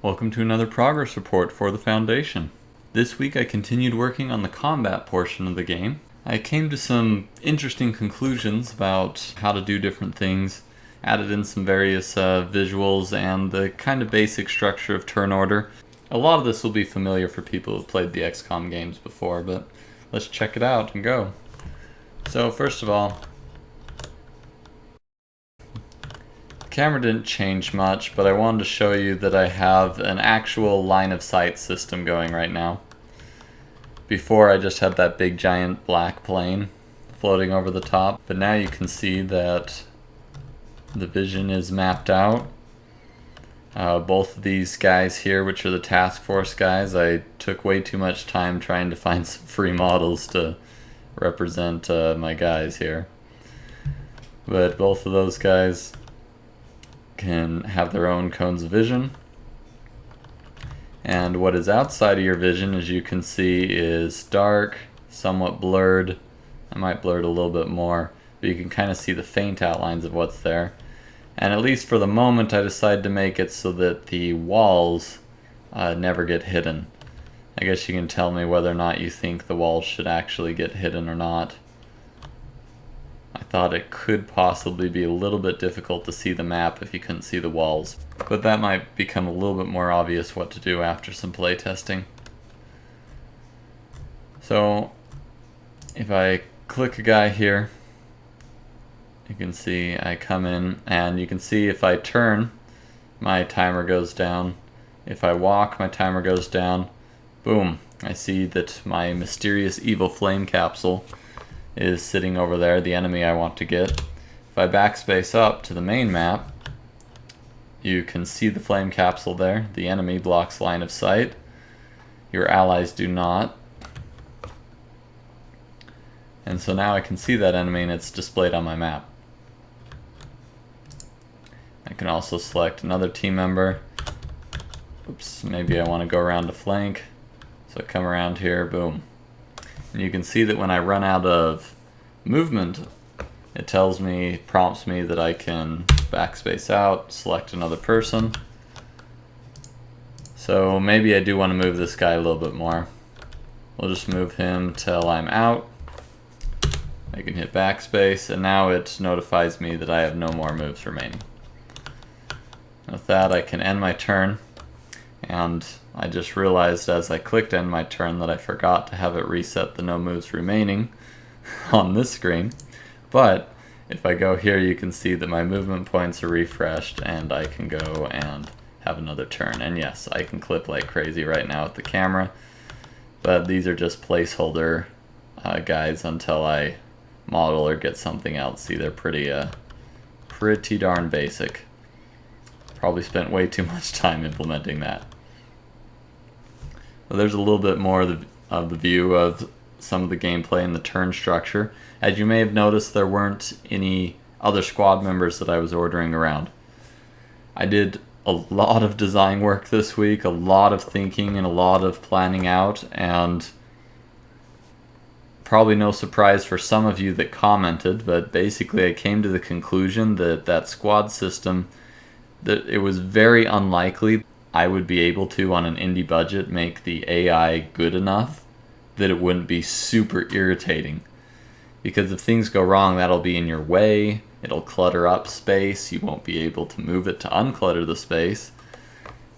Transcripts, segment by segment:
Welcome to another progress report for the Foundation. This week I continued working on the combat portion of the game. I came to some interesting conclusions about how to do different things, added in some various visuals and the kind of basic structure of turn order. A lot of this will be familiar for people who've played the XCOM games before, but let's check it out and go. So first of all, camera didn't change much, but I wanted to show you that I have an actual line of sight system going right now. Before I just had that big giant black plane floating over the top, but now you can see that the vision is mapped out. Both of these guys here, which are the task force guys, I took way too much time trying to find some free models to represent my guys here. But both of those guys can have their own cones of vision, and what is outside of your vision, as you can see, is dark, somewhat blurred. I might blur it a little bit more, but you can kind of see the faint outlines of what's there. And at least for the moment I decided to make it so that the walls never get hidden. I guess you can tell me whether or not you think the walls should actually get hidden or not. I thought it could possibly be a little bit difficult to see the map if you couldn't see the walls, but that might become a little bit more obvious what to do after some playtesting. So if I click a guy here, you can see I come in, and you can see if I turn, my timer goes down. If I walk, my timer goes down. Boom, I see that my mysterious evil flame capsule is sitting over there, the enemy I want to get. If I backspace up to the main map, you can see the flame capsule there. The enemy blocks line of sight. Your allies do not. And so now I can see that enemy and it's displayed on my map. I can also select another team member. Oops, maybe I want to go around to flank. So I come around here, boom. And you can see that when I run out of movement, it tells me, prompts me that I can backspace out, select another person. So maybe I do want to move this guy a little bit more. We'll just move him till I'm out. I can hit backspace, and now it notifies me that I have no more moves remaining. With that, I can end my turn. And I just realized as I clicked end my turn that I forgot to have it reset the no moves remaining on this screen. But if I go here, you can see that my movement points are refreshed and I can go and have another turn. And yes, I can clip like crazy right now with the camera, but these are just placeholder guys until I model or get something else. See, they're pretty darn basic. Probably spent way too much time implementing that. Well, there's a little bit more of the view of some of the gameplay and the turn structure. As you may have noticed, there weren't any other squad members that I was ordering around. I did a lot of design work this week, a lot of thinking and a lot of planning out, and probably no surprise for some of you that commented, but basically I came to the conclusion that that squad system, that it was very unlikely I would be able to, on an indie budget, make the AI good enough that it wouldn't be super irritating. Because if things go wrong, that'll be in your way, it'll clutter up space, you won't be able to move it to unclutter the space.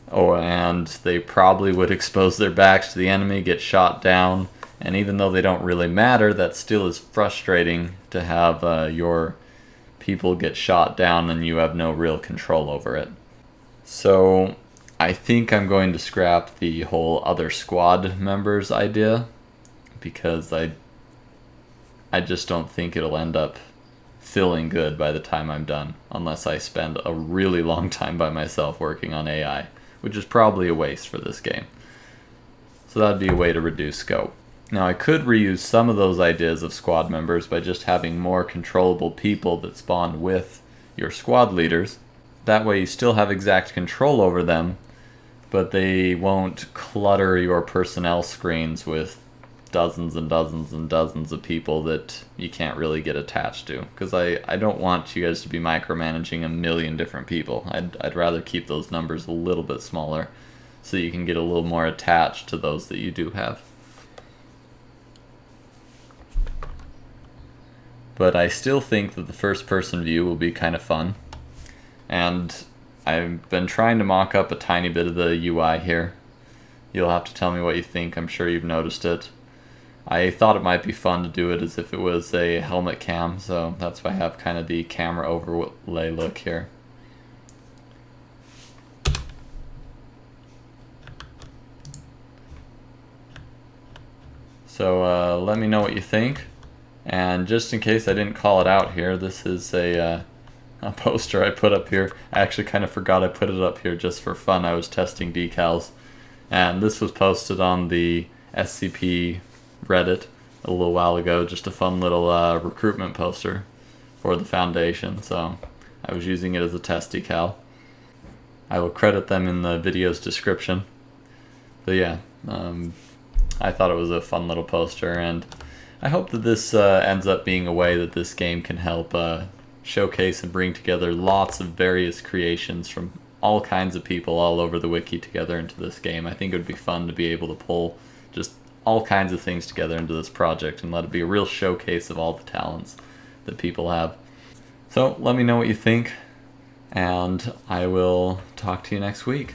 Oh, and they probably would expose their backs to the enemy, get shot down, and even though they don't really matter, that still is frustrating to have your people get shot down and you have no real control over it. So I think I'm going to scrap the whole other squad members idea, because I just don't think it'll end up feeling good by the time I'm done, unless I spend a really long time by myself working on AI, which is probably a waste for this game. So that'd be a way to reduce scope. Now I could reuse some of those ideas of squad members by just having more controllable people that spawn with your squad leaders. That way you still have exact control over them, but they won't clutter your personnel screens with dozens and dozens and dozens of people that you can't really get attached to. Because I don't want you guys to be micromanaging a million different people. I'd rather keep those numbers a little bit smaller so you can get a little more attached to those that you do have. But I still think that the first person view will be kind of fun. And I've been trying to mock up a tiny bit of the UI here. You'll have to tell me what you think. I'm sure you've noticed it. I thought it might be fun to do it as if it was a helmet cam, so that's why I have kind of the camera overlay look here. So let me know what you think. And just in case I didn't call it out here, this is a poster I put up here. I actually kind of forgot I put it up here just for fun. I was testing decals. And this was posted on the SCP Reddit a little while ago. Just a fun little recruitment poster for the Foundation. So I was using it as a test decal. I will credit them in the video's description. But yeah, I thought it was a fun little poster, and I hope that this ends up being a way that this game can help showcase and bring together lots of various creations from all kinds of people all over the wiki together into this game. I think it would be fun to be able to pull just all kinds of things together into this project and let it be a real showcase of all the talents that people have. So let me know what you think, and I will talk to you next week.